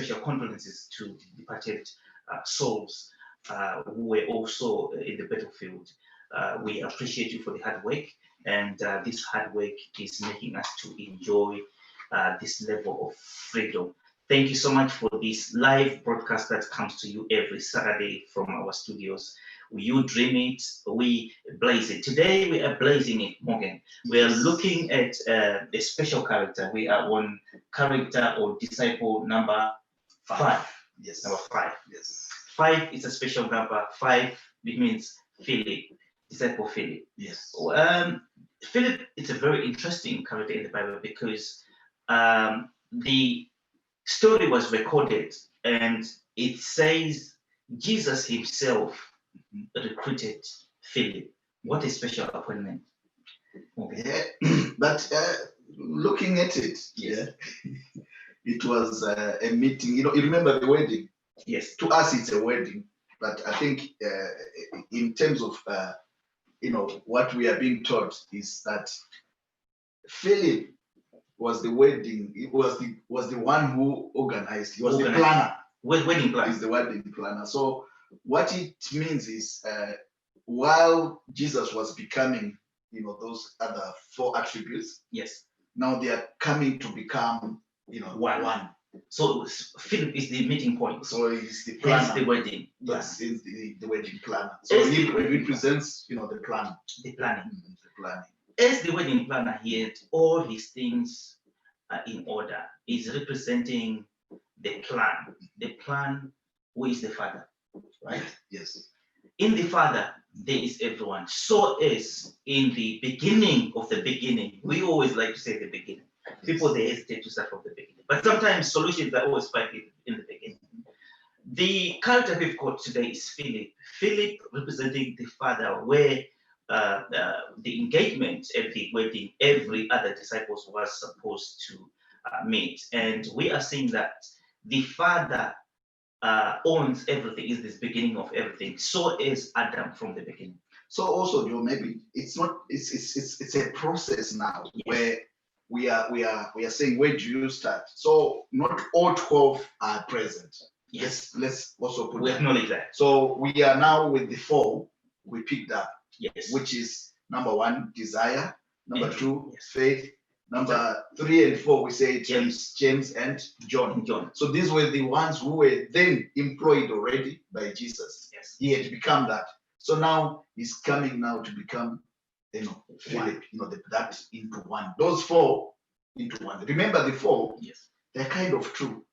special condolences to the departed souls who were also in the battlefield. We appreciate you for the hard work, and this hard work is making us to enjoy this level of freedom. Thank you so much for this live broadcast that comes to you every Saturday from our studios. You dream it, we blaze it. Today we are blazing it, Morgan. We are looking at a special character. We are on character or disciple number 5. Yes. Number 5. Yes. 5 is a special number. 5, it means Philip, disciple Philip. Yes. Philip is a very interesting character in the Bible because the story was recorded and it says Jesus himself recruited Philip. What a special appointment. Okay. Yeah. But looking at it, it was a meeting. You remember the wedding? Yes. To us, it's a wedding. But I think in terms of, what we are being taught is that Philip was the wedding. It was the one who organized. He was the planner. Wedding planner. He's the wedding planner. So what it means is, while Jesus was becoming, those other 4 attributes. Yes. Now they are coming to become, one. So Philip is the meeting point. So he's the planner. Hence the wedding. Yes, he's the wedding planner. So he represents, the plan. The planning. The planning. As the wedding planner, he had all his things in order. He's representing the plan. The plan, who is the Father, right? Yes. In the Father, there is everyone. So is in the beginning of the beginning. We always like to say the beginning. People, they hesitate to start from the beginning. But sometimes solutions are always found in the beginning. The character we've got today is Philip. Philip representing the Father, where the engagement at the wedding, every other disciples was supposed to meet. And we are seeing that the Father owns everything, is this beginning of everything. So is Adam from the beginning. So also, Joe, maybe it's a process now. Yes. Where we are saying, where do you start? So not all 12 are present. Yes. Let's also put we acknowledge that. So we are now with the 4 we picked up. Yes. Which is number 1, desire. Number 2, yes. Faith. Number 3 and 4, we say James and John. So these were the ones who were then employed already by Jesus. Yes. He had become that. So now he's coming now to become, Philip, that into one. Those 4 into one. Remember the 4, yes, they're kind of true.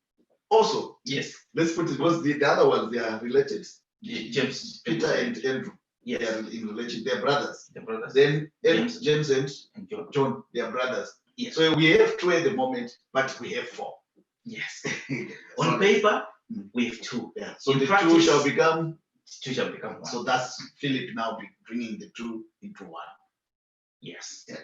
Also, yes, let's put it, because the other ones, they are related. James, Peter and Andrew. Yes. They are in relation. They're brothers. The brothers. Then James and John. They are brothers. Yes. So we have 2 at the moment, but we have 4. Yes. On paper, we have 2. Yeah. So in the practice, 2 shall become 1. So that's Philip now bringing the 2 into 1. Yes. Yeah.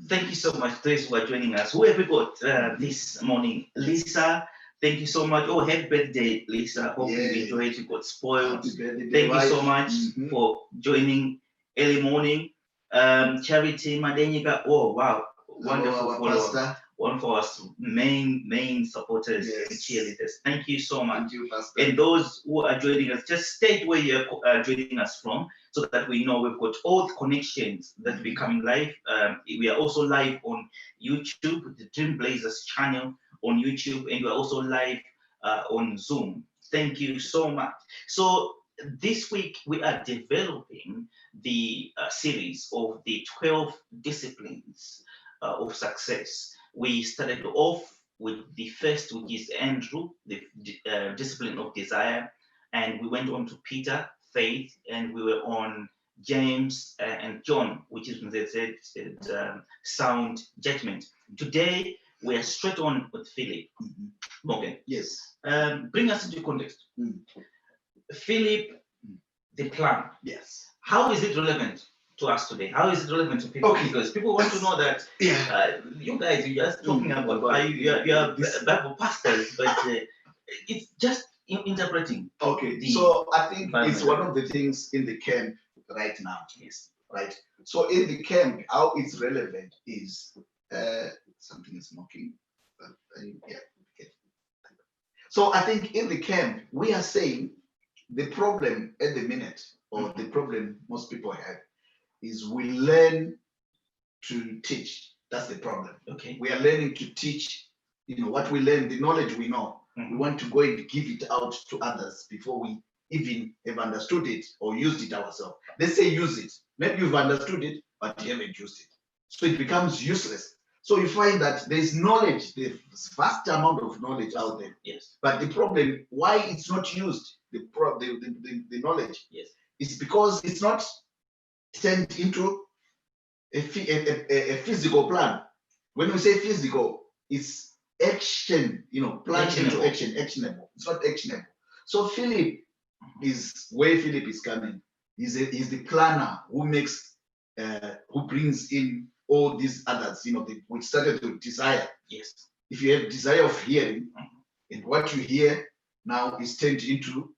Thank you so much, those who are joining us. Who have we got this morning? Lisa, thank you so much. Oh, happy birthday, Lisa. Hope you enjoyed. You got spoiled. Thank you so much for joining early morning. Charity Madenika. Oh, wow. Wonderful follower. One of our main supporters and cheerleaders. Thank you so much. Thank you, Pastor. And those who are joining us, just state where you're joining us from, so that we know we've got all the connections that we're coming live. We are also live on YouTube, the Dreamblazers channel on YouTube, and we're also live on Zoom. Thank you so much. So this week we are developing the series of the 12 disciplines of success. We started off with the first, which is Andrew, the discipline of desire, and we went on to Peter, faith, and we were on James and John, which is sound judgment. Today we are straight on with Philip. Morgan. Yes. Bring us into context. Philip, the plan. Yes. How is it relevant to us today? How is it relevant to people? Okay. Because people want to know that you guys, you're just talking about you're Bible pastors, but it's just interpreting. Okay. So I think it's one of the things in the camp right now. Yes. Right. So in the camp, how it's relevant is something is knocking. Yeah. Okay. So I think in the camp, we are saying the problem at the minute, or the problem most people have, is we learn to teach. That's the problem. Okay. We are learning to teach, what we learn, the knowledge we know. We want to go and give it out to others before we even have understood it or used it ourselves. Let's say use it. Maybe you've understood it, but you haven't used it. So it becomes useless. So you find that there's knowledge, there's vast amount of knowledge out there. Yes. But the problem, why it's not used, the knowledge, yes, is because it's not turned into a physical plan. When we say physical, it's action, plan into action, actionable. It's not actionable. So Philip is where Philip is coming. He's the planner who makes, who brings in all these others. We started with desire. Yes. If you have desire of hearing, and what you hear now is turned into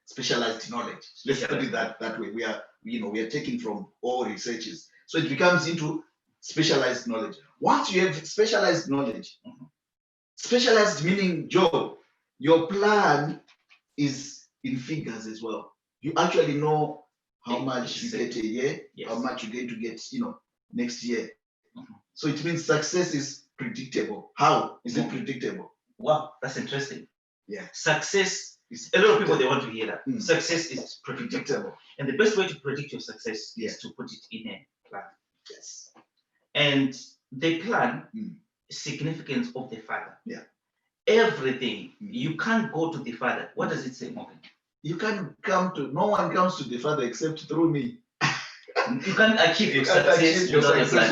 specialized knowledge. Let's put it that way. We are taking from all researches, so it becomes into specialized knowledge. Once you have specialized knowledge, specialized meaning, Joe, your plan is in figures as well. You actually know how much you get a year, yes, how much you're going to get, next year. So it means success is predictable. How is it predictable? Wow, that's interesting. Yeah. Success is, a lot of people, they want to hear that. Success is predictable. And the best way to predict your success is to put it in a plan. Yes. And the plan, significance of the Father. Yeah. Everything. You can't go to the Father. What does it say, Morgan? You can't come to, no one comes to the Father except through me. You can't achieve your success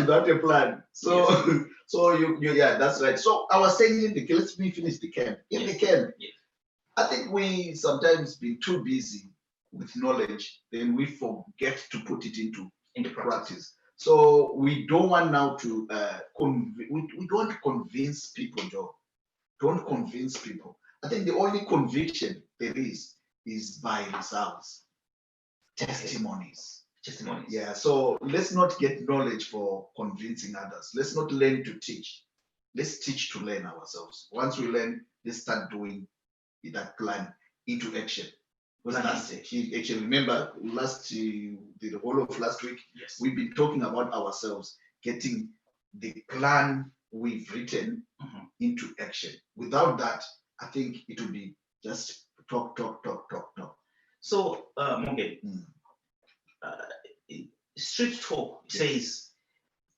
without a plan. So, yes. So yeah, that's right. So I was saying let's finish the camp. In the camp, I think we sometimes been too busy with knowledge, then we forget to put it into practice. So we don't want now to we don't convince people, Joe. Don't convince people. I think the only conviction there is by results, testimonies. Yeah, so let's not get knowledge for convincing others. Let's not learn to teach. Let's teach to learn ourselves. Once we learn, let's start doing that plan into action. Because actually, remember, the whole of last week, we've been talking about ourselves, getting the plan we've written into action. Without that, I think it will be just talk. So, Morgan, street talk says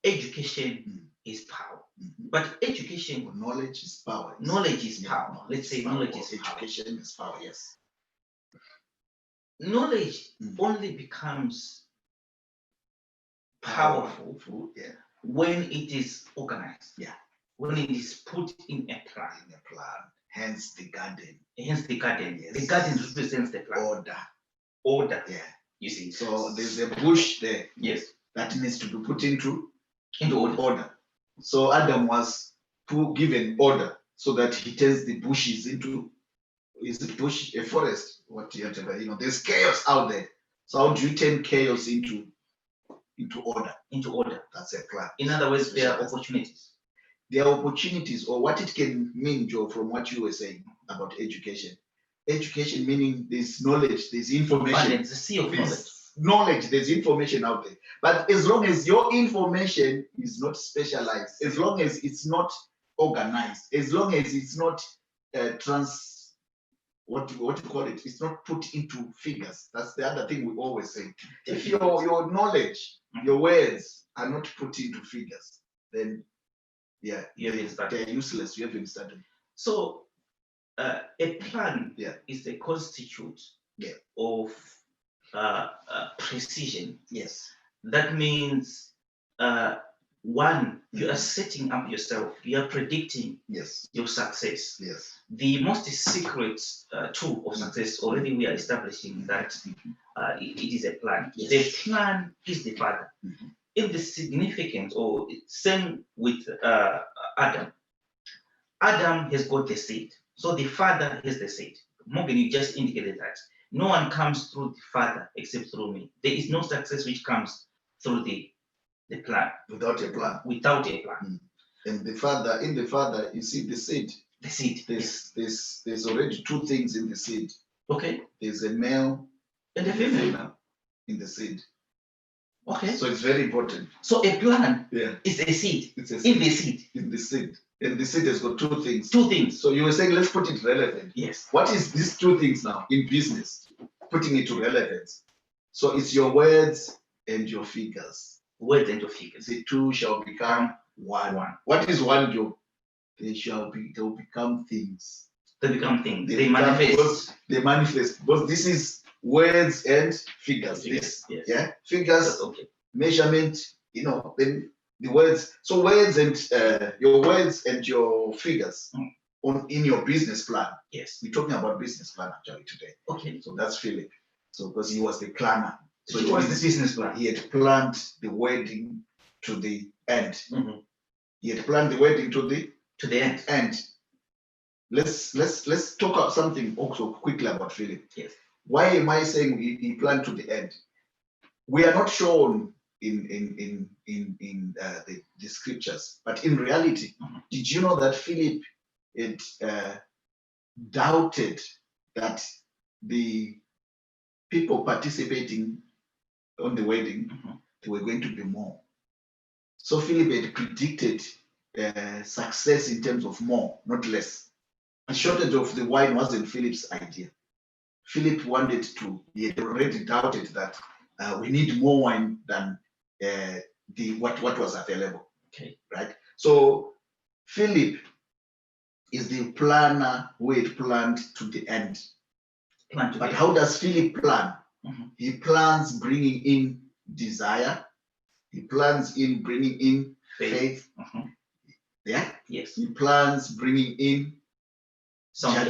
education is power, but education, knowledge is power. Knowledge is power. Let's say knowledge is education is power. Yes. Knowledge only becomes powerful when it is organized. Yeah. When it is put in a plan. Hence the garden. Yes. The garden represents the plan. Order. Yeah. You see. So there's a bush there. Yes. That needs to be put into order. So Adam was given order so that he turns the bushes into, is it bush, a forest, whatever. There's chaos out there. So how do you turn chaos into order? Into order. That's a plan. In other words, there are opportunities. There are opportunities, or what it can mean, Joe, from what you were saying about education. Education meaning there's knowledge, there's information. It's a sea of knowledge, there's information out there. But as long as your information is not specialized, as long as it's not organized, as long as it's not what you call it, it's not put into figures. That's the other thing we always say. If your knowledge, your words are not put into figures, then they're useless. You haven't started. So a plan is the constitute of precision. Yes. That means one, you are setting up yourself, you are predicting your success. Yes. The most secret tool of success, already we are establishing that it is a plan. Yes. The plan is the Father. In the significance, or same with Adam. Adam has got the seed. So the Father has the seed. Morgan, you just indicated that. No one comes through the Father except through me. There is no success which comes through the plan. Without a plan. Without a plan. And in the Father, you see the seed. The seed. There's already two things in the seed. Okay. There's a male and a female in the seed. Okay. So it's very important. So a plant Yeah. is a seed. It's a seed. In the seed. In the seed. And the seed has got two things. Two things. So you were saying let's put it relevant. Yes. What is these two things now in business? Putting it to relevance. So it's your words and your figures. Words and your figures. The two shall become one. What is one job? They'll become things. They become things. They manifest. They manifest. But this is words and figures. This, yes. Yeah, figures. Okay. Measurement. Then the words. So words and your words and your figures in your business plan. Yes. We're talking about business plan actually today. Okay. So that's Philip. So because he was the planner. So it was the business plan. He had planned the wedding to the end. Mm-hmm. He had planned the wedding to the end. And let's talk about something also quickly about Philip. Yes. Why am I saying he planned to the end? We are not shown in the scriptures, but in reality, did you know that Philip had doubted that the people participating on the wedding they were going to be more? So Philip had predicted success in terms of more, not less. The shortage of the wine wasn't Philip's idea. Philip wanted to, he had already doubted that we need more wine than what was available. Okay. Right? So Philip is the planner who had planned to the end. But how does Philip plan? He plans bringing in desire. He plans in bringing in faith. Yeah. Yes. He plans bringing in sound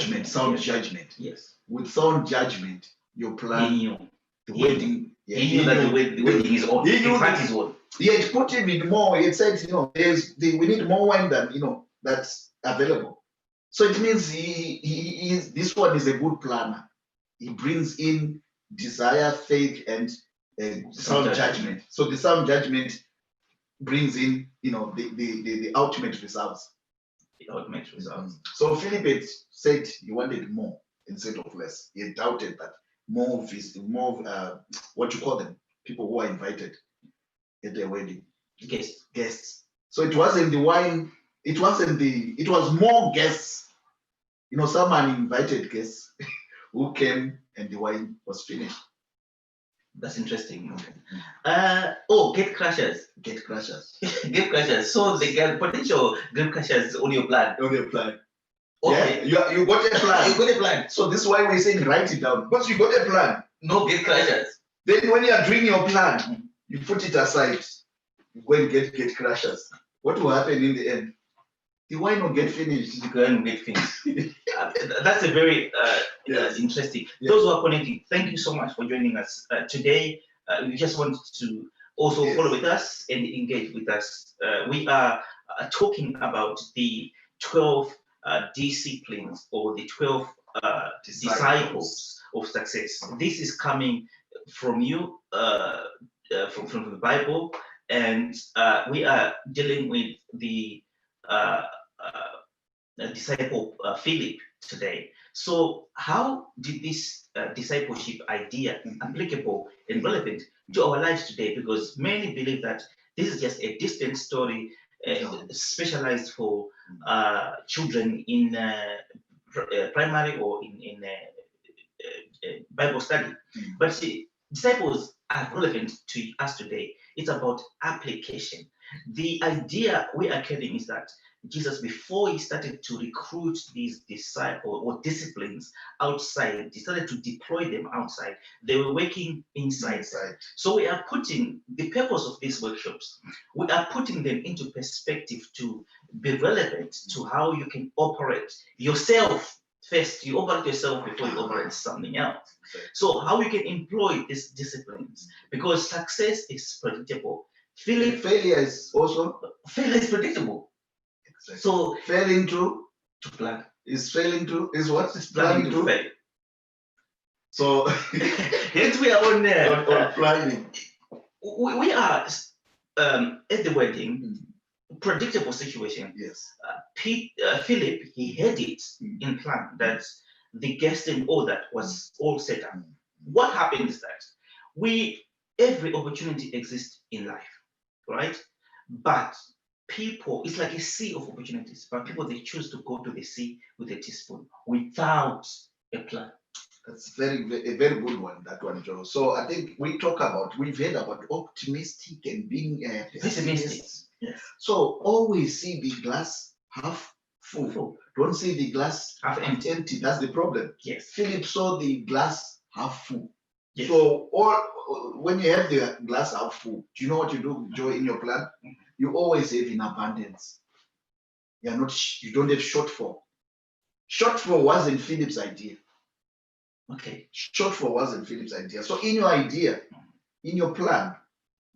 judgment. Yes. With sound judgment, you plan the wedding. Yeah, he knew that the wedding is on. He knew that is on. He had put him in more. He had said, we need more wine than that's available. So it means this one is a good planner. He brings in desire, faith, and sound judgment. So the sound judgment brings in, the ultimate results. The ultimate results. So Philip had said he wanted more instead of less. He had doubted that more what you call them, people who are invited at their wedding. Guests. So it wasn't the wine, it was more guests. Some uninvited guests who came and the wine was finished. That's interesting. Gate crashers. Gate crashers. Gate crashers. So the potential gate crashers on your plan. On your plan. Okay. Yeah, you got a plan. You got a plan. So this is why we're saying write it down. Because you got a plan. No gate crashers. Then when you are doing your plan, you put it aside. You go and get gate crashers. What will happen in the end? The wine will get finished. The wine will get finished. That's a very interesting. Yeah. Those who are connecting, thank you so much for joining us today. We just want to also follow with us and engage with us. We are talking about the 12 disciplines or the 12 disciples of success. This is coming from you, from the Bible, and we are dealing with the disciple Philip today. So how did this discipleship idea applicable and relevant to our lives today? Because many believe that this is just a distant story specialized for children in primary or in Bible study. But see, disciples are relevant to us today. It's about application. The idea we are carrying is that Jesus, before he started to recruit these disciples or disciplines outside, he started to deploy them outside. They were working inside. So we are putting the purpose of these workshops, we are putting them into perspective to be relevant to how you can operate yourself. First, you operate yourself before you operate something else. So how we can employ these disciplines, because success is predictable. Failure is also predictable. Exactly. So failing to plan is what is planning to fail. So hence we are on planning. We are at the wedding, predictable situation. Yes. Philip, he had it Mm. in plan that the guest and all that was all set up. What happened is that every opportunity exists in life, right? But people, it's like a sea of opportunities, but people, they choose to go to the sea with a teaspoon without a plan. That's a very good one, that one, Joe. So I think we've heard about optimistic and being Pessimistic. pessimist. Yes. So always see the glass half full. Full. Don't see the glass Half half empty. That's the problem. Yes. Philip saw the glass half full. Yes. So when you have the glass half full, do you know what you do, Joe, in your plan? You always have in abundance. You don't have shortfall. Shortfall wasn't Philip's idea. Okay. Shortfall wasn't Philip's idea. So in your idea, in your plan,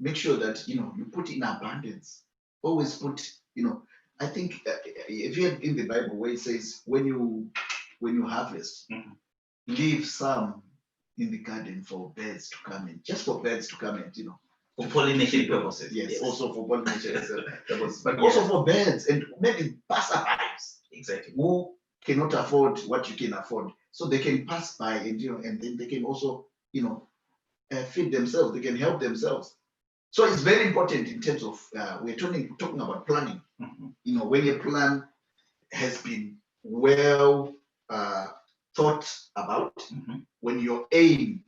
make sure that you put in abundance. Always put, I think if you have in the Bible where it says when you harvest, leave some in the garden for birds to come in, just for birds to come in, For pollination purposes. Yes, also for pollination purposes, but also for birds and maybe passerbys. Exactly. Who cannot afford what you can afford, so they can pass by and then they can also feed themselves. They can help themselves. So it's very important in terms of we're talking about planning. When your plan has been well thought about, when you've aimed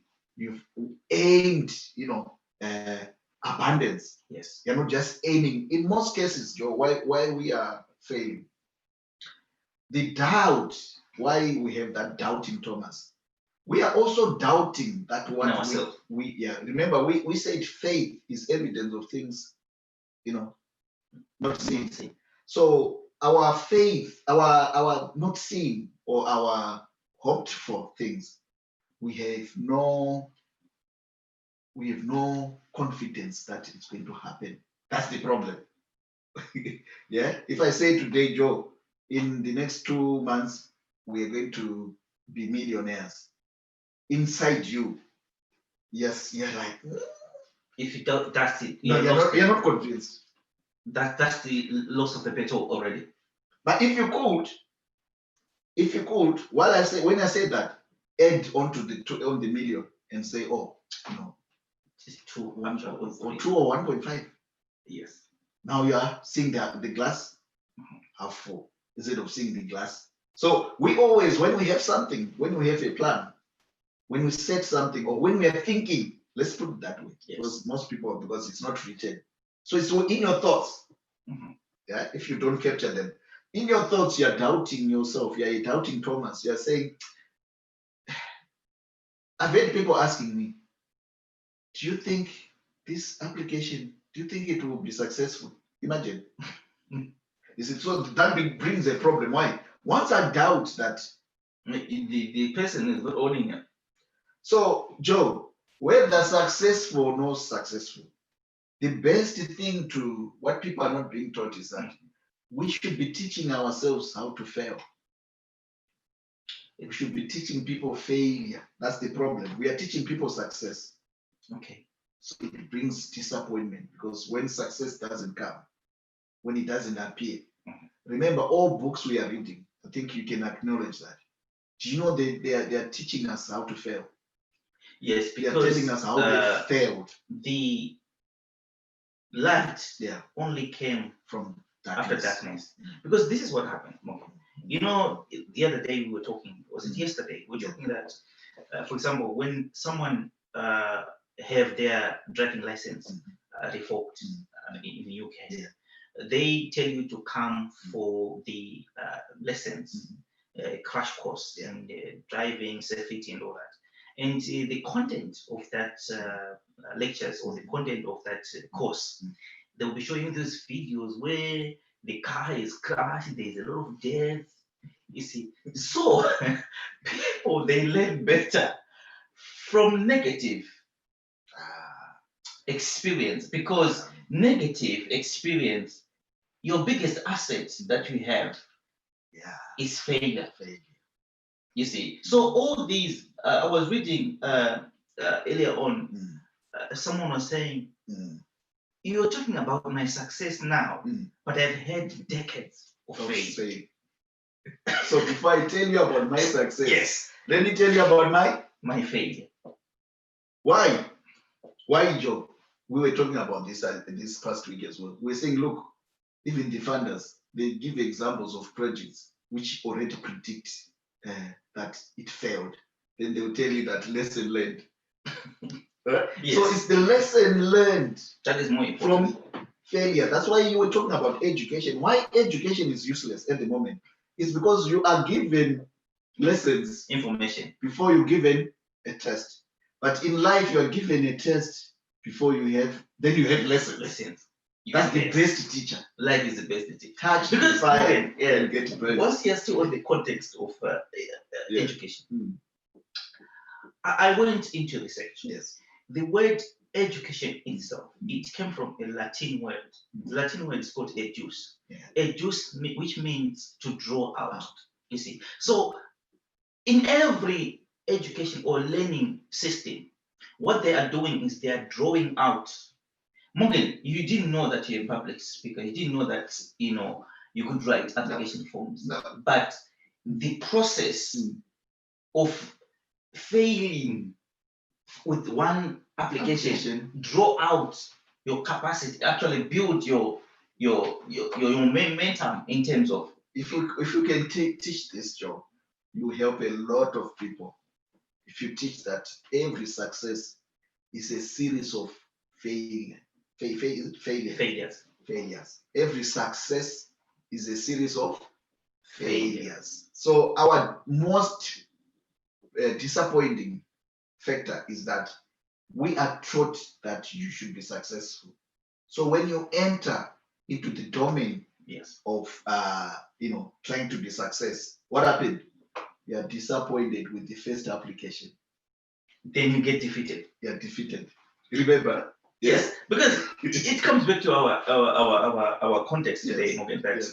abundance. Yes. You're not just aiming. In most cases, Joe, why we are failing, the doubt, why we have that doubting Thomas. We are also doubting that what ourselves. Remember, we said faith is evidence of things, not seen. So our faith, our not seen or our hoped for things, we have no confidence that it's going to happen. That's the problem. Yeah. If I say today, Joe, in the next 2 months, we are going to be millionaires. Inside you, yes, you're like, if you don't, that's it. You're not convinced. That's the loss of the battle already. But if you could, when I say that, add on the million and say, it's 2 or 2 or 1.5. Yes. Now you are seeing the glass half full instead of seeing the glass. So we always, when we have something, when we have a plan, when we set something, or when we are thinking, let's put it that way. Yes. Because most people, because it's not written. So it's in your thoughts. Yeah. If you don't capture them. In your thoughts, you're doubting yourself. You're doubting Thomas. You're saying, I've had people asking me, do you think this application, do you think it will be successful? Imagine. You see, so that brings a problem. Why? Once I doubt that the person is not owning it. So, Joe, whether successful or not successful, the best thing what people are not being taught is that we should be teaching ourselves how to fail. We should be teaching people failure. That's the problem. We are teaching people success. Okay. So it brings disappointment, because when success doesn't come, when it doesn't appear, remember all books we are reading, I think you can acknowledge that. Do you know they are teaching us how to fail? Yes, because they are telling us how they failed. The light only came from after darkness. Because this is what happened. The other day we were talking, was it yesterday? We were talking that, for example, when someone have their driving license revoked in the UK, they tell you to come for the lessons, crash course, and driving safety and all that. And the content of that lectures, or the content of that course, they'll be showing these videos where the car is crashed, there's a lot of death. You see, so people, they learn better from negative experience, because negative experience, your biggest asset that you have is failure. You see, so all these, I was reading earlier on, someone was saying, you're talking about my success now, Mm. but I've had decades of Of failure. failure. So before I tell you about my success, Yes, let me tell you about my failure. why. Why, Joe? We were talking about this past week as well. We were saying, look, even the funders, they give examples of projects which already predict that it failed. Then they will tell you that lesson learned. Yes. So it's the lesson learned That is more important. from failure. That's why you were talking about education. Why education is useless at the moment is because you are given lessons Information. before you're given a test. But in life, you are given a test before you have lessons. Lessons. That's the Yes. best teacher. Life is the best teacher. Touch the Because fire even, and get burned. once you're still on the context of Yeah. education, Mm. I went into research. Yes. The word education itself, it came from a Latin word. The Latin word is called educe. Yeah. Educe, which means to draw out. You see, so in every education or learning system, what they are doing is they are drawing out. Morgan, you didn't know that you're a public speaker. You didn't know that you could write application forms. No. But the process of failing with one application, draw out your capacity, actually build your momentum in terms of. If you can teach this job, you help a lot of people. If you teach that every success is a series of failures. Every success is a series of failures. So our most disappointing factor is that we are taught that you should be successful. So when you enter into the domain of trying to be success, what happened? You are disappointed with the first application. Then you get defeated. You are defeated. Remember? Yes, because it comes back to our context today, Morgan, that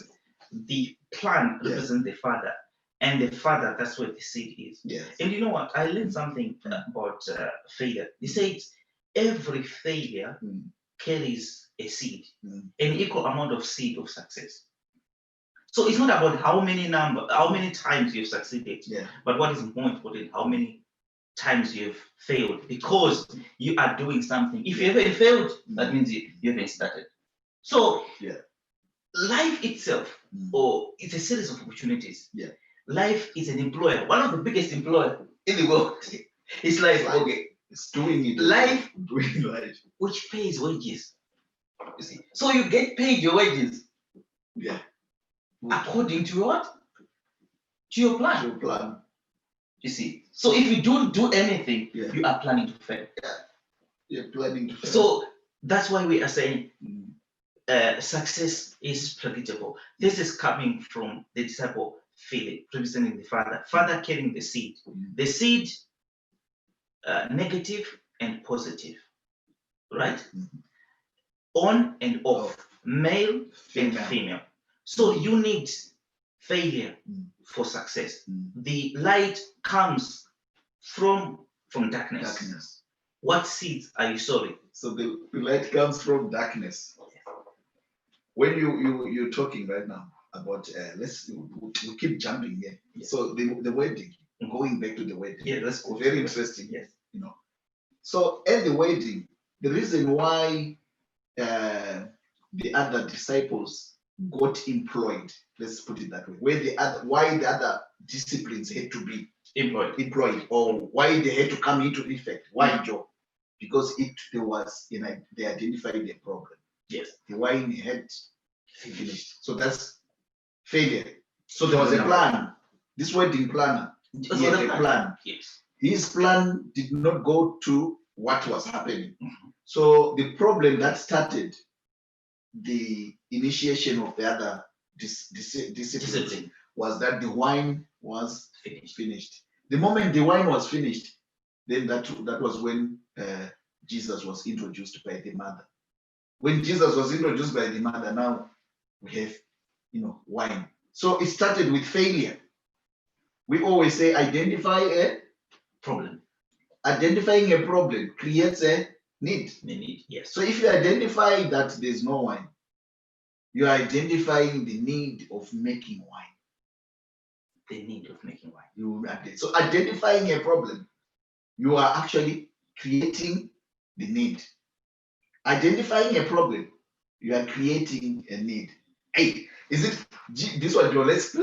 the plan represents the father, and the father, that's where the seed is. Yes. And you know what? I learned something about failure. They say every failure carries a seed, an equal amount of seed of success. So it's not about how many times you've succeeded, but what is more important, how many times you've failed, because you are doing something. If you haven't failed, that means you haven't started. So life itself, or it's a series of opportunities. Life is an employer. One of the biggest employer in the world is life. Okay, it's doing it. Life, doing life, which pays wages. You see, so you get paid your wages. Yeah. According to what? To your plan. To your plan. You see, so if you don't do anything, you are planning to fail. You're planning to fail. So that's why we are saying success is predictable. This is coming from the disciple Philip, representing the father carrying the seed. The seed, negative and positive, right? On and off, male and female. So you need failure for success. The light comes from darkness. What seeds are you sowing? So the light comes from darkness. When you're talking right now about we keep jumping here. So the wedding, going back to the wedding. Yeah, let's go. Very interesting. Yes. So at the wedding, the reason why the other disciples got employed, let's put it that way, why the other disciplines had to be employed, or why they had to come into effect. Why, Joe? Because they identified a problem. Yes. The wine had finished. So that's failure. So there was a plan. This wedding planner, he had a plan. Yes. His plan did not go to what was happening. So the problem that started the initiation of the other discipline was that the wine was finished. The moment the wine was finished, then that was when Jesus was introduced by the mother. When Jesus was introduced by the mother, now we have wine. So it started with failure. We always say identify a problem. Identifying a problem creates a need. The need, yes. So if you identify that there's no wine, you are identifying the need of making wine. The need of making wine. You so identifying a problem, you are actually creating the need. Identifying a problem, you are creating a need. Hey, is it this one, Joe? Let's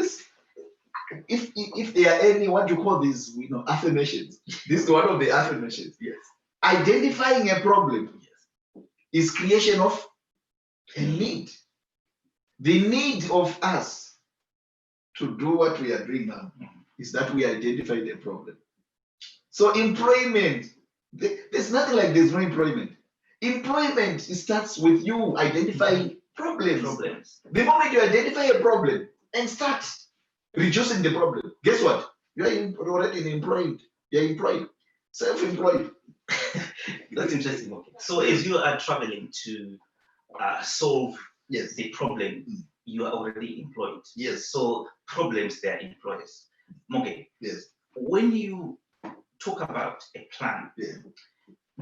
if there are any, what you call these, affirmations. This is one of the affirmations. Yes. Identifying a problem, yes, is creation of a need. The need of us to do what we are doing now is that we identify the problem. So employment, there's nothing like there's no employment. Employment starts with you identifying problems. The moment you identify a problem and start reducing the problem, guess what? You're already employed. You're employed, self-employed. That's interesting. Okay. So as you are traveling to solve Yes. the problem, you are already employed. Yes. So problems, they are employers. Okay. Yes. When you talk about a plan, Yeah.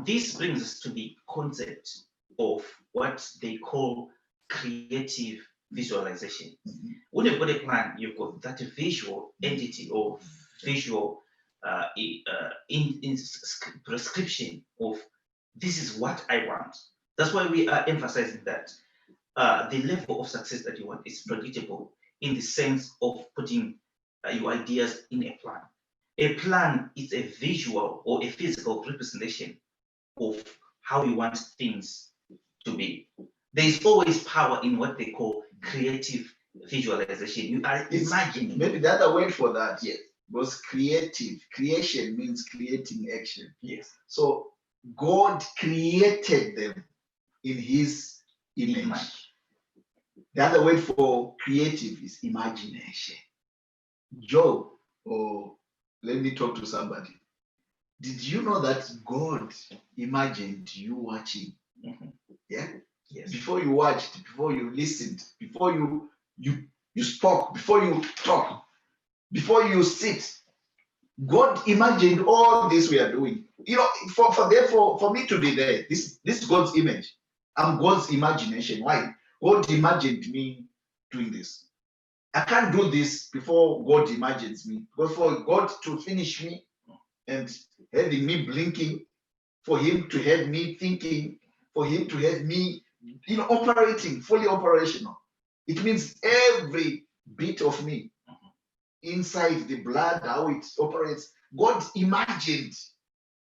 this brings us to the concept of what they call creative visualization. When you've got a plan, you've got that visual entity or visual in prescription of this is what I want. That's why we are emphasizing that the level of success that you want is predictable in the sense of putting your ideas in a plan. A plan is a visual or a physical representation of how you want things to be. There is always power in what they call creative visualization. You are imagining. Maybe the other word for that, yes, was creative. Creation means creating action. Yes. So God created them in His image. The other word for creative is imagination. Job, or let me talk to somebody. Did you know that God imagined you watching? Yeah. Yes. Before you watched, before you listened, before you spoke, before you talk, before you sit, God imagined all this we are doing. For me to be there, this is God's image. I'm God's imagination. Why? God imagined me doing this. I can't do this before God imagines me. But for God to finish me and having me blinking, for Him to have me thinking, for Him to have me, operating, fully operational. It means every bit of me, inside the blood, how it operates, God imagined.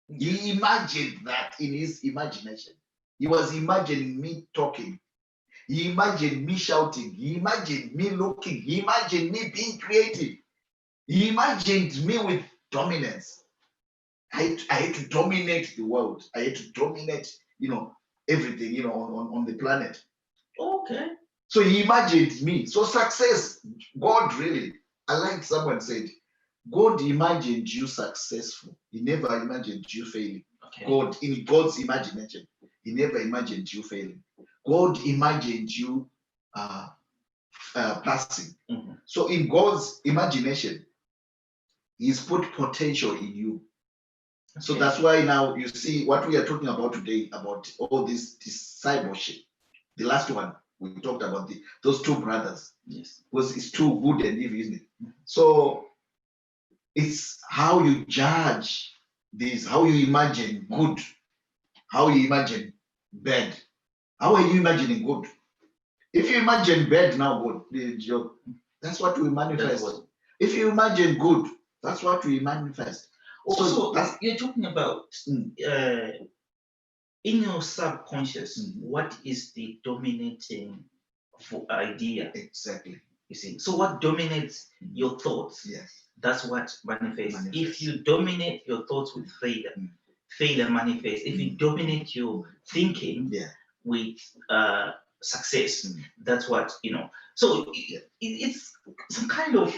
He imagined that in His imagination. He was imagining me talking. He imagined me shouting. He imagined me looking. He imagined me being creative. He imagined me with dominance. I had to dominate the world. I had to dominate, everything, on the planet. Okay. So He imagined me. So success, God really, I like someone said, God imagined you successful. He never imagined you failing. Okay. God, in God's imagination, He never imagined you failing. God imagined you passing. So in God's imagination, He's put potential in you. Okay. So that's why now you see what we are talking about today, about all this discipleship. The last one, we talked about those two brothers. Yes. Because it's too good and evil, isn't it? So it's how you judge this, how you imagine good, how you imagine bad. How are you imagining good? If you imagine bad now, good, that's what we manifest. If you imagine good, that's what we manifest. Also, you're talking about in your subconscious, what is the dominating idea? Exactly. You see, so what dominates your thoughts? Yes. That's what manifests. If you dominate your thoughts with failure, failure manifests. If you dominate your thinking with success, that's what So it's some kind of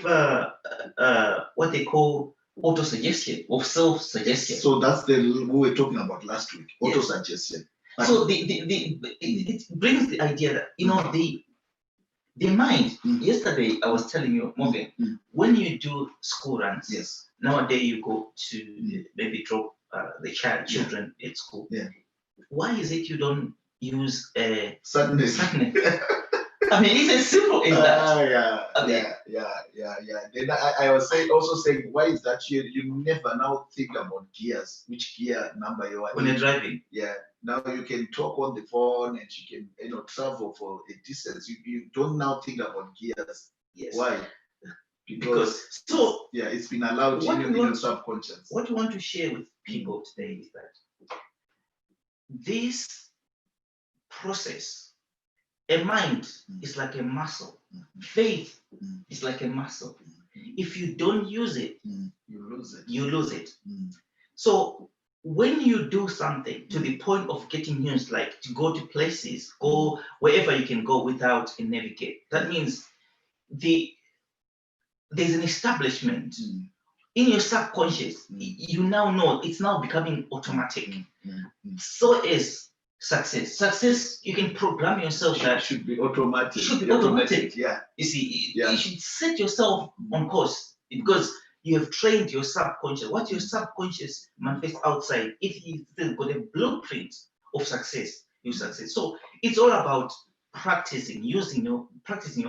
what they call auto-suggestion or self-suggestion. So that's we were talking about last week. Auto-suggestion. So it brings the idea that the mind. Yesterday I was telling you, Morgan, when you do school runs, nowadays you go to maybe drop the children at school. why is it you don't use Sadness. sadness? I mean, it's as simple as that. Yeah. Then I was also saying, why is that you never now think about gears, which gear number you are When in? you're driving. Yeah. Now you can talk on the phone and you can travel for a distance. You don't now think about gears. Yes. Why? Because so yeah, it's been allowed in your subconscious. What we want to share with people today is that this process, a mind is like a muscle. Faith is like a muscle. If you don't use it, you lose it. So when you do something to the point of getting used, like to go to places, go wherever you can go without a navigate, that means there's an establishment in your subconscious. You now know it's now becoming automatic. So is success. Success, you can program yourself that should be automatic. Should be automatic. Yeah. You see, you should set yourself on course because you have trained your subconscious. What your subconscious manifests outside, if you still got a blueprint of success, you success. So it's all about practicing your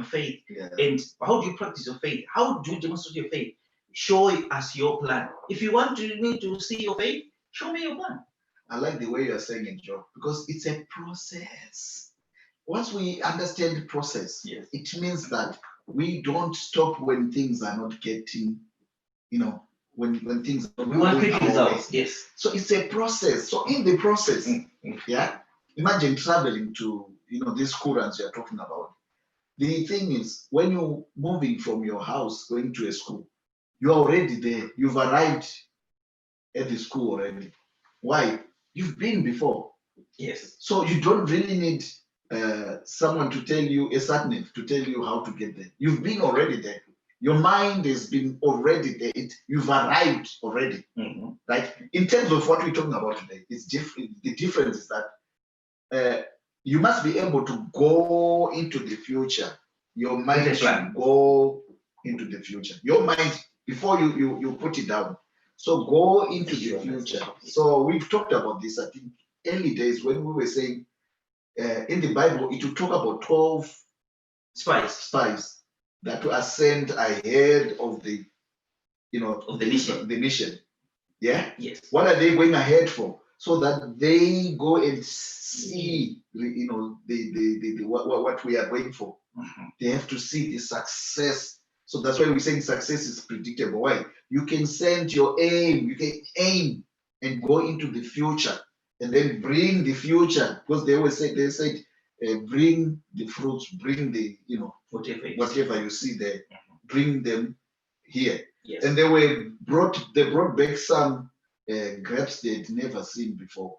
faith. And how do you practice your faith? How do you demonstrate your faith? Show us your plan. If you want me to see your faith, show me your plan. I like the way you're saying it, Joe, because it's a process. Once we understand the process, it means that we don't stop when things are not getting, when things are we want quick results. Yes. So it's a process. So in the process, imagine traveling to, these school runs you're talking about. The thing is, when you're moving from your house going to a school, you're already there. You've arrived at the school already. Why? You've been before. Yes. So you don't really need someone to tell you, a sat-nav to tell you how to get there. You've been already there. Your mind has been already there. You've arrived already. Right? In terms of what we're talking about today, it's different. The difference is that you must be able to go into the future. Your mind should go into the future. Your mind, before you put it down. So go into the future. So we've talked about this, I think, early days when we were saying in the Bible, it will talk about 12 spies that were sent ahead of the, of the mission. Yeah. Yes. What are they going ahead for? So that they go and see, what we are going for. They have to see the success. So that's why we're saying success is predictable. Why? You can send your aim, you can aim and go into the future and then bring the future, because they said, bring the fruits, bring the, whatever you see there, bring them here. Yes. And they brought back some grapes they'd never seen before.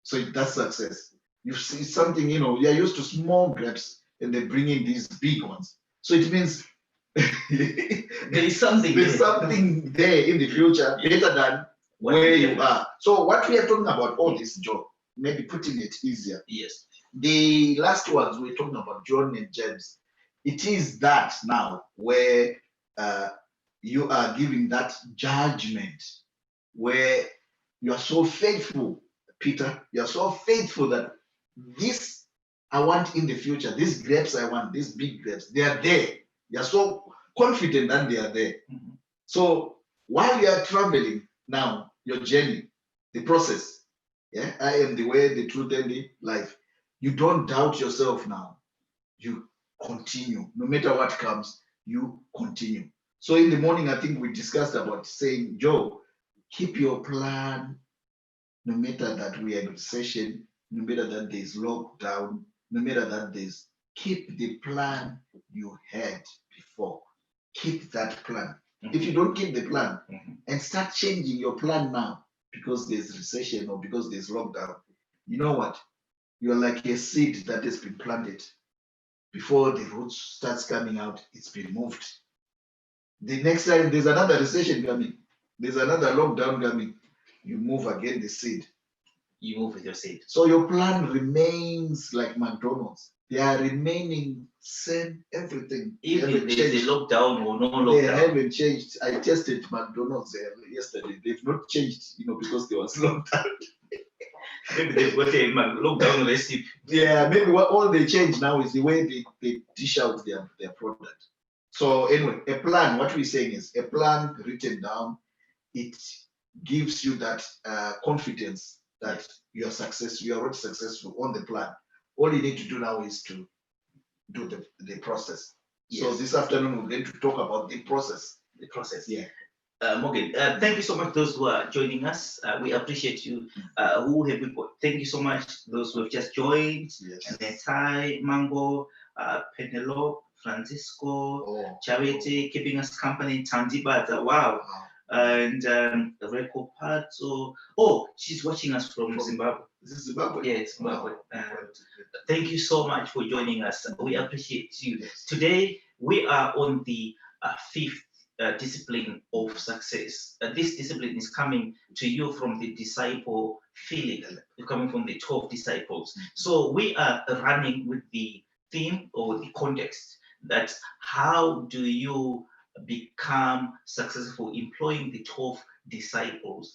So that's success. You see something, you're used to small grapes and they bring in these big ones. So it means there is something there in the future better than where you are. So what we are talking about, all this, Joe, maybe putting it easier. Yes. The last ones we're talking about, John and James. It is that now where you are giving that judgment, where you are so faithful, Peter. You are so faithful that this I want in the future. These grapes I want, these big grapes, they are there. You are so confident that they are there. So while you are traveling now, your journey, the process, I am the way, the truth, and the life. You don't doubt yourself now. You continue. No matter what comes, you continue. So in the morning, I think we discussed about saying, Joe, keep your plan, no matter that we are in recession, no matter that there's lockdown, no matter that there's, keep the plan you had before. Keep that plan. If you don't keep the plan and start changing your plan now because there's recession or because there's lockdown, you know what? You're like a seed that has been planted. Before the roots starts coming out, it's been moved. The next time there's another recession coming, there's another lockdown coming, you move again the seed. You move with your seed. So your plan remains like McDonald's. They are remaining same, everything. Even if there's a lockdown or no lockdown. They haven't changed. I tested McDonald's yesterday. They've not changed, because there was lockdown. Maybe they've got a lockdown recipe. Yeah, maybe what all they change now is the way they dish out their product. So anyway, a plan, what we're saying is a plan written down, it gives you that confidence that you are already successful on the plan. All you need to do now is to do the process. So Yes. this afternoon we're going to talk about the process. The process. Yeah. Morgan, thank you so much, those who are joining us. We appreciate you. Who have we got? Thank you so much, those who have just joined. Yes. Netai, Mango, Penelope, Francisco, Charity, keeping us company, Tandibata, wow. And Reko Pato. Oh, she's watching us from Zimbabwe. Is this Zimbabwe? Yeah, it's Zimbabwe. Wow. Thank you so much for joining us. We appreciate you. Yes. Today, we are on the fifth discipline of success. This discipline is coming to you from the disciple Philip, coming from the 12 disciples. So we are running with the theme or the context that how do you become successful employing the 12 disciples?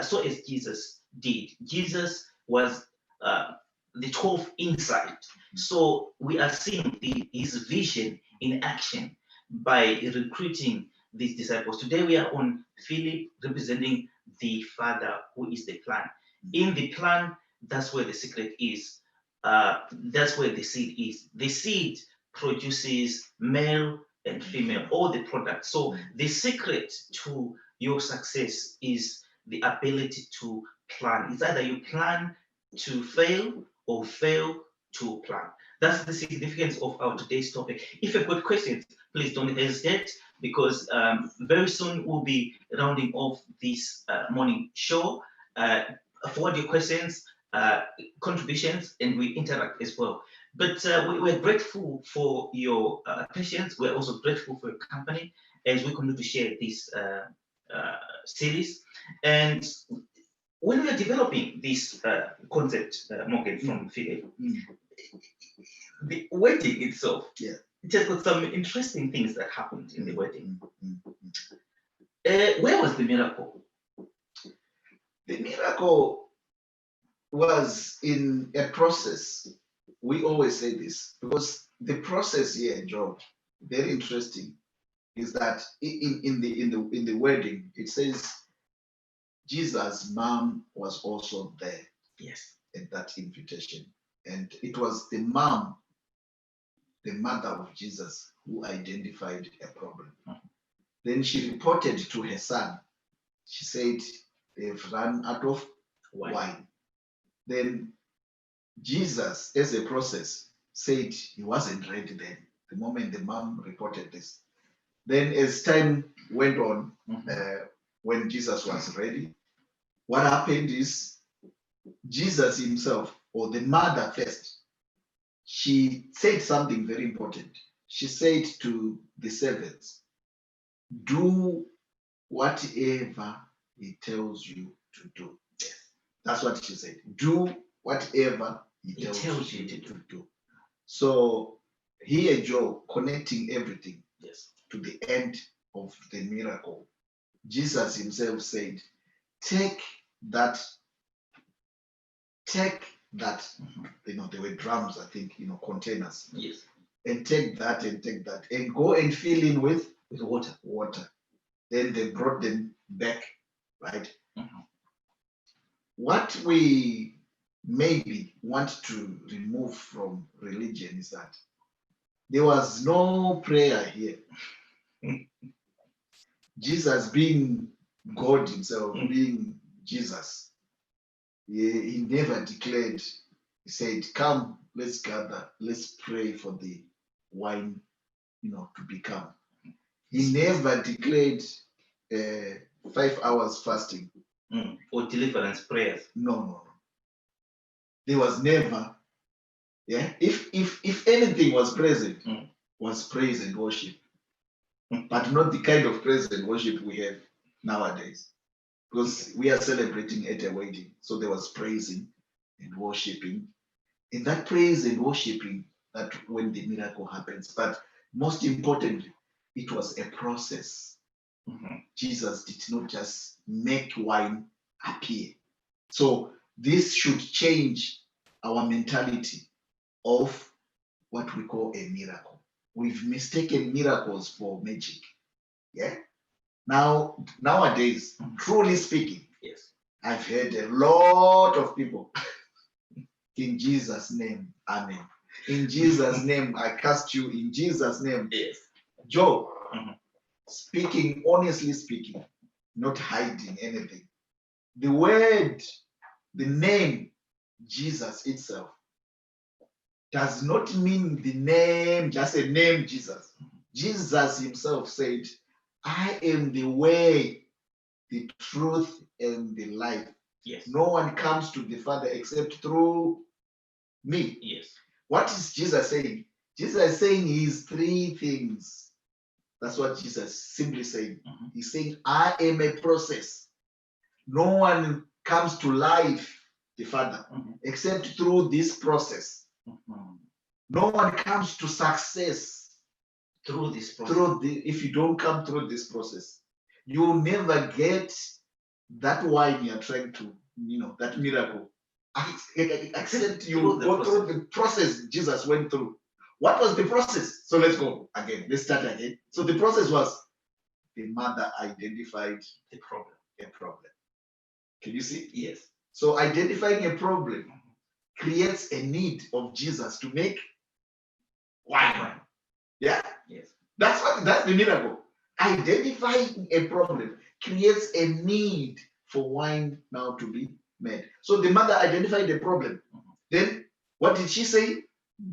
So as Jesus did. Jesus was the 12 inside. So we are seeing his vision in action by recruiting these disciples. Today we are on Philip representing the Father who is the plan. In the plan, that's where the secret is. That's where the seed is. The seed produces male and female, all the products. So the secret to your success is the ability to plan. It's either you plan to fail or fail to plan. That's the significance of our today's topic. If you've got questions, please don't hesitate, because very soon we'll be rounding off this morning show. Forward your questions, contributions, and we interact as well. But we're grateful for your patience. We're also grateful for your company as we continue to share this series. And when we are developing this concept, Morgan, from Philip, the wedding itself, it has got some interesting things that happened in the wedding. Where was the miracle? The miracle was in a process. We always say this because the process here, Job, very interesting, is that in the wedding it says Jesus' mom was also there. Yes. At that invitation, and it was the mom, the mother of Jesus, who identified a problem. Then she reported to her son. She said they've run out of wine. Then Jesus, as a process, said he wasn't ready then, the moment the mom reported this. Then as time went on, when Jesus was ready, what happened is Jesus himself, or the mother first, she said something very important. She said to the servants, do whatever he tells you to do. That's what she said. Do whatever he tells you to do. So here, Joe, connecting everything to the end of the miracle. Jesus himself said, take that, there were drums, I think, containers. Yes. And take that, and go and fill in with water. Then they brought them back, right? What we maybe want to remove from religion is that there was no prayer here. Jesus being God himself, being Jesus, he never declared, he said, come, let's gather, let's pray for the wine, to become. He never declared 5 hours fasting. Or deliverance prayers. No. There was never, if anything was present, was praise and worship. But not the kind of praise and worship we have nowadays. Because we are celebrating at a wedding. So there was praising and worshiping. In that praise and worshiping, that when the miracle happens. But most importantly, it was a process. Jesus did not just make wine appear. So this should change our mentality of what we call a miracle. We've mistaken miracles for magic. Yeah. Now, nowadays, truly speaking, Yes. I've heard a lot of people in Jesus' name, amen. In Jesus' name, I cast you. In Jesus' name, Yes. Job, Mhm. speaking, honestly speaking, not hiding anything. The word, the name Jesus itself does not mean the name, just a name Jesus. Jesus himself said, I am the way, the truth, and the life. Yes. No one comes to the Father except through me. Yes. What is Jesus saying? Jesus is saying his three things. That's what Jesus simply saying. Mhm. He's saying, I am a process. No one comes to life, the Father, Mhm. except through this process. Mhm. No one comes to success Through this process. if you don't come through this process. You'll never get that wine you're trying to, that miracle. Except you go through the process Jesus went through. What was the process? So let's go again. Let's start again. So the process was the mother identified The problem. a problem. Can you see? Yes. So identifying a problem creates a need of Jesus to make wine. Yeah? Yes. That's the miracle. Identifying a problem creates a need for wine now to be made. So the mother identified the problem. Then what did she say?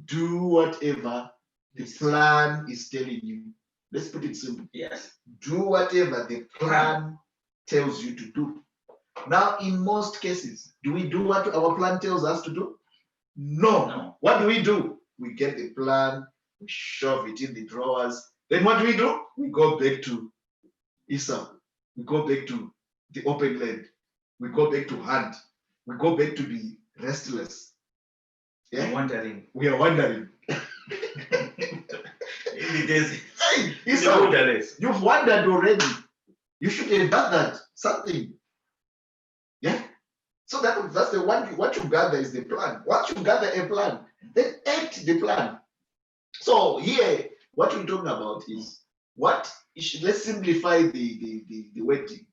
Do whatever the plan is telling you. Let's put it simple. Yes. Do whatever the plan tells you to do. Now, in most cases, do we do what our plan tells us to do? No. What do? We get the plan, we shove it in the drawers. Then what do? We go back to Esau. We go back to the open land. We go back to hunt. We go back to be restless. Yeah? We are wandering. In the desert. Hey, In the wilderness. You've wandered already. You should have gathered something. Yeah? So that's the one. What you gather is the plan. Once you gather a plan, then act the plan. So here, what we're talking about is let's simplify the wedding.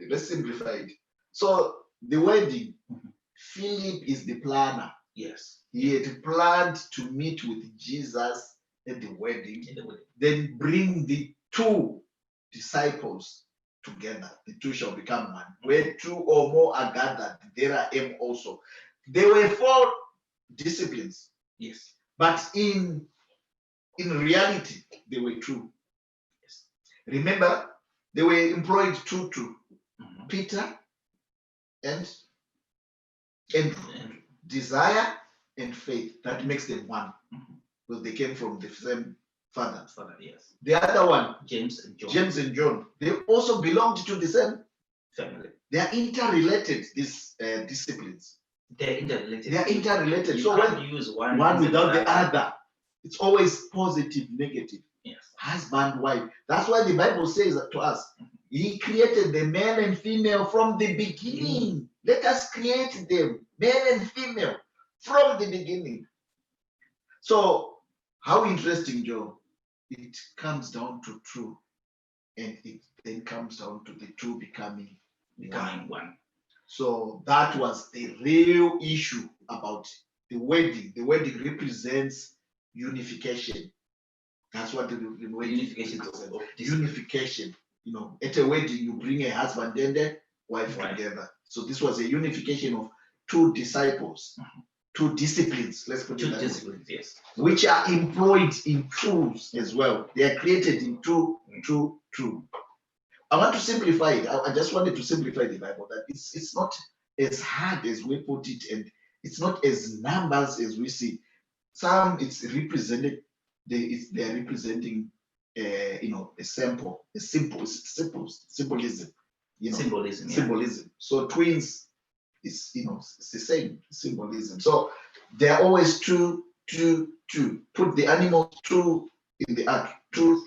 Let's simplify it. So the wedding, Philip is the planner. Yes. He had planned to meet with Jesus at the wedding, then bring the two disciples together. The two shall become one. Where two or more are gathered, there I am also. There were 4 disciplines. Yes. But in reality, there were 2. Yes. Remember, they were employed 2. Peter and desire and faith. That makes them one. Because they came from the same father. Yes. The other one, James and John. They also belonged to the same family. They are interrelated, these disciplines. They're interrelated. They are interrelated. You so can't when use one without the other, it's always positive, negative. Yes. Husband, wife. That's why the Bible says to us, He created the male and female from the beginning. Let us create them, male and female, from the beginning. So, how interesting, Joe. It comes down to 2, and it then comes down to the 2 becoming one. So that was the real issue about the wedding. The wedding represents unification. That's what the wedding unification represents. Unification. At a wedding, you bring a husband and a wife together. So this was a unification of 2 disciples, 2 disciplines. Let's put it that way. 2 disciplines, yes. Which are employed in tools as well. They are created in 2. I want to simplify it. I just wanted to simplify the Bible, that it's not as hard as we put it, and it's not as numbers as we see. Some it's represented, they are representing a sample, symbolism. Symbolism. So twins is it's the same symbolism. So there are always 2. Put the animals 2 in the ark, 2,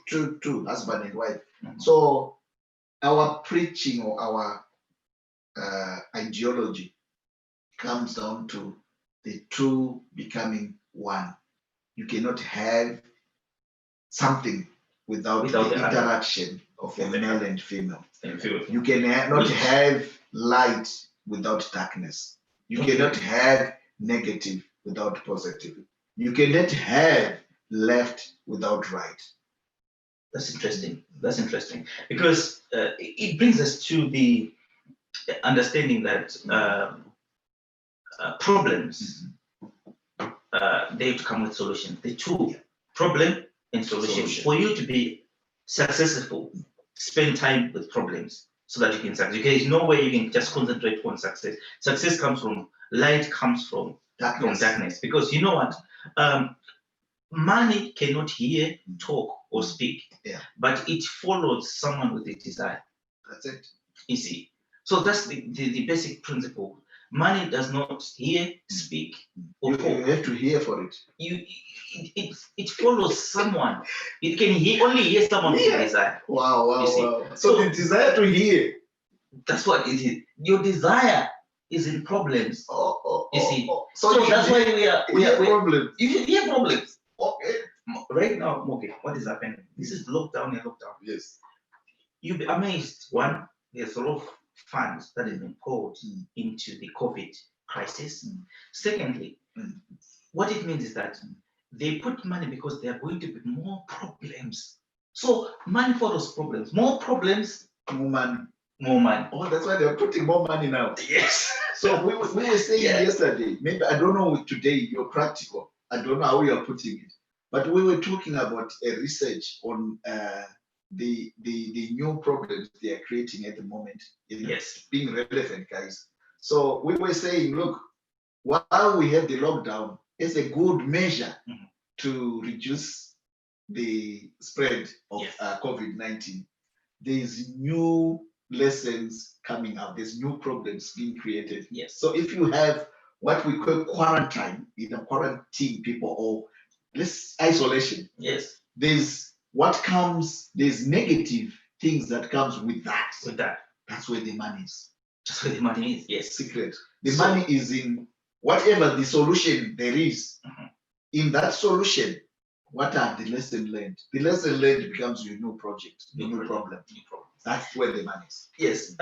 husband and wife. So our preaching or our ideology comes down to the two becoming one. You cannot have something without Without the the other. interaction of a Of the male other. and female. And feel- You cannot have light without darkness. You Okay. cannot have negative without positive. You cannot have left without right. That's interesting. That's interesting because it brings us to the understanding that problems they have to come with solutions. The two, problem and solution. Solution. For you to be successful, spend time with problems so that you can succeed. There is no way you can just concentrate on success. Success comes from light, comes from darkness. Because you know what? Money cannot hear, talk, or speak, but it follows someone with a desire. That's it. You see, so that's the basic principle. Money does not hear, speak, or You talk. have to hear for it. It follows someone. It can only hear someone with a desire. Wow, You see. wow. So the desire to hear. That's what it is. Your desire is in problems. You see. So that's why we are problems. you hear problems. Okay. Right now, okay, what is happening? This is lockdown and lockdown. Yes. You'll be amazed. One, there's a lot of funds that has been poured into the COVID crisis. Secondly, what it means is that they put money because there are going to be more problems. So money for those problems. More problems, More money. more money. Oh, that's why they're putting more money now. Yes. So we were saying yesterday, maybe I don't know today you're practical. I don't know how you're putting it. But we were talking about a research on the new problems they are creating at the moment. Yes. Being relevant, guys. So we were saying, look, while we have the lockdown, it's a good measure to reduce the spread of COVID-19. There's new lessons coming out. There's new problems being created. Yes. So if you have what we call quarantine, quarantine people or this isolation. Yes. There's negative things that comes with that. That's where the money is. That's where the money is. Yes. Secret. The money is in whatever the solution there is. In that solution, what are the lessons learned? The lesson learned becomes your new project, your new problem. That's where the money is. Yes.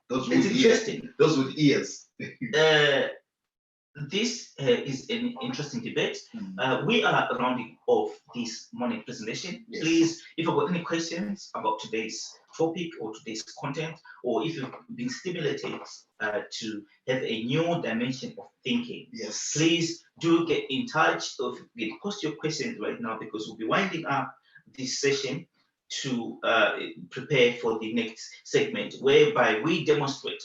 Those it's interesting. Those with ears. This is an interesting debate. We are rounding off this morning presentation. Yes. Please, if you've got any questions about today's topic or today's content, or if you've been stimulated to have a new dimension of thinking, yes, please do get in touch. Post your questions right now because we'll be winding up this session to prepare for the next segment, whereby we demonstrate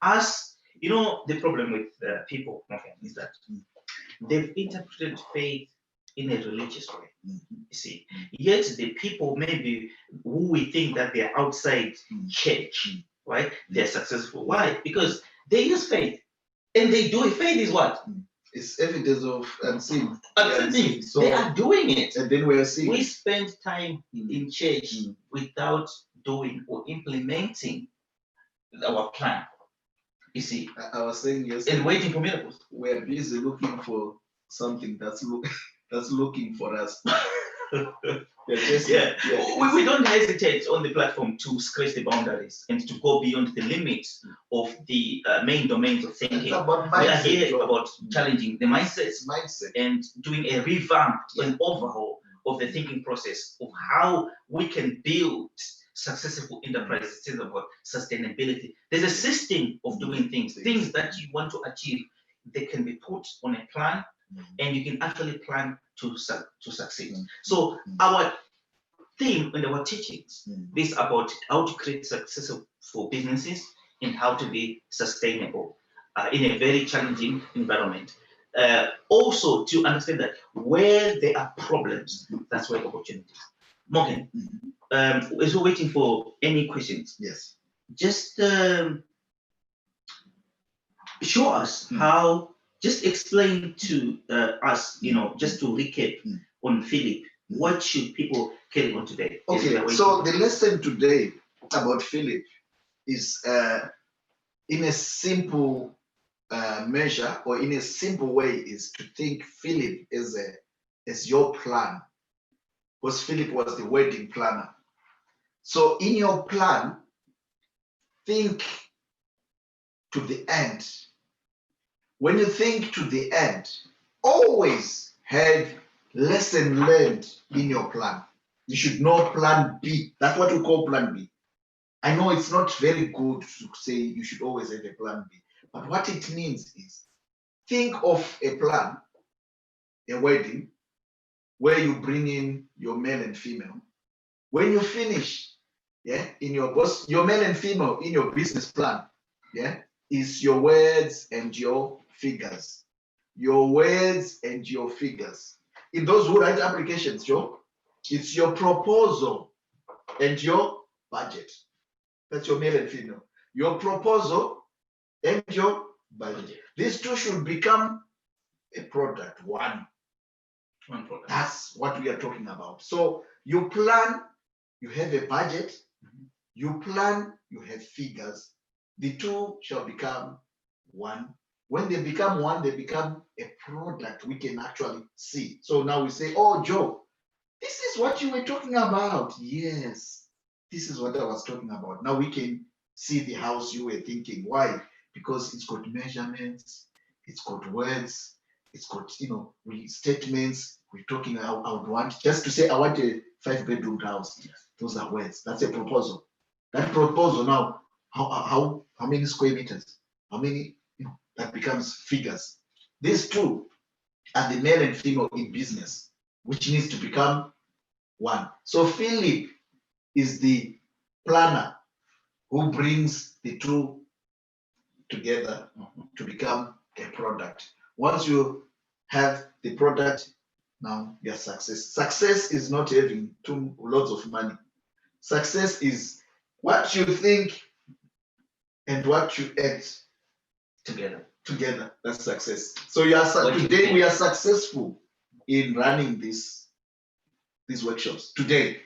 us. You know, the problem with people is that they've interpreted faith in a religious way. You see, yet the people maybe who we think that they're outside church, right? They're successful. Why? Because they use faith, and they do it. Faith is what? It's evidence of unseen. So they are doing it, and then we're seeing. We spend time in church without doing or implementing our plan. You see, I was saying yesterday, and waiting for miracles. We're busy looking for something that's looking for us. We don't hesitate on the platform to scratch the boundaries and to go beyond the limits of the main domains of thinking. We are here about challenging the mindset and doing a revamp, an overhaul of the thinking process of how we can build successful enterprises. It's about sustainability. There's a system of doing things that you want to achieve. They can be put on a plan, and you can actually plan to succeed. So our theme and our teachings is about how to create successful businesses and how to be sustainable in a very challenging environment. Also to understand that where there are problems, that's where opportunities. Morgan, as we're waiting for any questions, yes, just show us how. Just explain to us, just to recap on Philip. What should people carry on today? Okay, so the lesson today about Philip is in a simple measure, or in a simple way, is to think Philip as your plan, because Philip was the wedding planner. So in your plan, think to the end. When you think to the end, always have lesson learned in your plan. You should know plan B. That's what we call plan B. I know it's not very good to say you should always have a plan B, but what it means is think of a plan, a wedding, where you bring in your male and female. When you finish, yeah, in your male and female in your business plan, yeah, is your words and your figures. Your words and your figures. In those who write applications, Joe, it's your proposal and your budget. That's your male and female. Your proposal and your budget. These two should become a product, one product. That's what we are talking about. So you plan, you have a budget, you plan, you have figures. The two shall become one. When they become one, they become a product we can actually see. So now we say, oh, Joe, this is what you were talking about. Yes, this is what I was talking about. Now we can see the house you were thinking. Why? Because it's got measurements, it's got words, it's got, statements. We're talking, I would want, just to say, I want a 5-bedroom house. Yes. Those are words. That's a proposal. That proposal now, how many square meters? How many, that becomes figures. These two are the male and female in business, which needs to become one. So Philip is the planner who brings the two together to become a product. Once you have the product, now your success. Success is not having lots of money. Success is what you think and what you act together. That's success. So today we are successful in running these workshops. Today,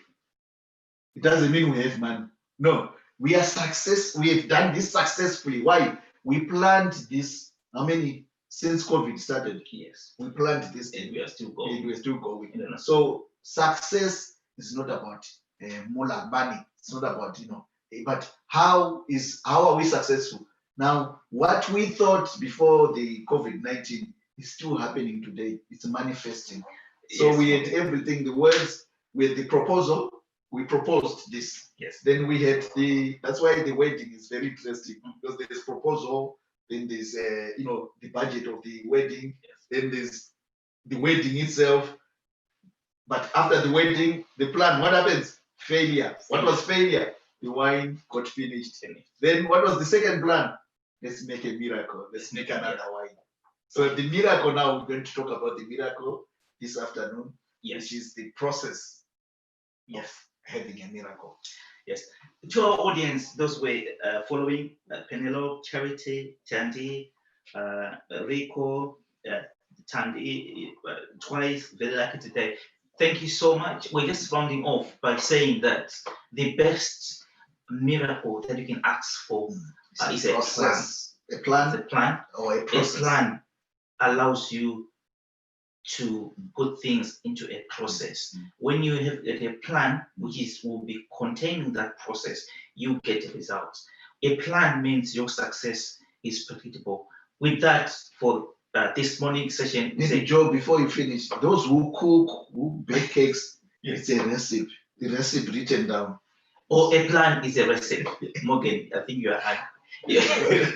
it doesn't mean we have money. No, we are success. We have done this successfully. Why? We planned this. How many since COVID started? Yes, we planned this, and we are still going. So success is not about more like money. It's not about but how are we successful? Now, what we thought before the COVID-19 is still happening today. It's manifesting. So yes, we had everything, the words, we had the proposal, we proposed this. Yes. Then we had that's why the wedding is very interesting, because there's proposal, then there's the budget of the wedding, yes, then there's the wedding itself. But after the wedding, the plan, what happens? Failure. What was failure? The wine got finished. Then what was the second plan? Let's make a miracle. Let's make another wine. So the miracle, now we're going to talk about the miracle this afternoon, yes, which is the process of having a miracle. Yes. To our audience, those were following Penelope, Charity, Tandy, Rico, Tandy, twice, very lucky today. Thank you so much. We're just rounding off by saying that the best miracle that you can ask for is a process. A plan or a process. A plan allows you to put things into a process. When you have a plan, which will be containing that process, you get results. A plan means your success is predictable. With that, for this morning session, maybe Joe, before you finish, those who cook, who bake cakes, yes, it's a recipe. The recipe written down. Or a plan is a recipe. Morgan, I think you are high. Yeah.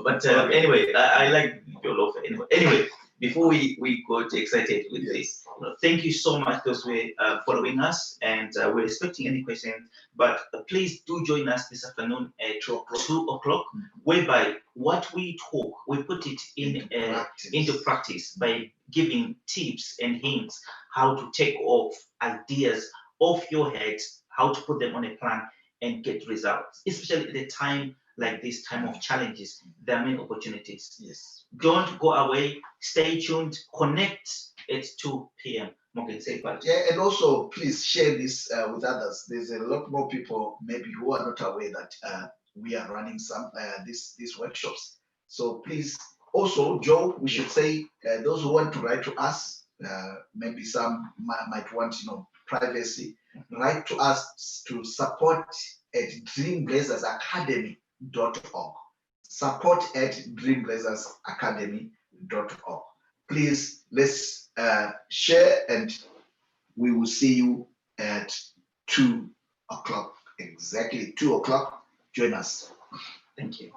But anyway, I like your love. Anyway, before we got excited with this, thank you so much those who are following us, and we're expecting any questions. But please do join us this afternoon at 2 o'clock, whereby what we talk, we put it into practice by giving tips and hints how to take off ideas off your head, how to put them on a plan and get results, especially at a time like this time of challenges. There are many opportunities. Yes. Don't go away. Stay tuned. Connect at 2 p.m. Morgan, say bye. Yeah, and also please share this with others. There's a lot more people maybe who are not aware that we are running some these workshops. So please Also, Joe, we should say those who want to write to us, maybe some might want, privacy. Write to us to support@dreamblazerzacademy.org. Support@dreamblazerzacademy.org. Please, let's share, and we will see you at 2 o'clock. Exactly 2 o'clock. Join us. Thank you.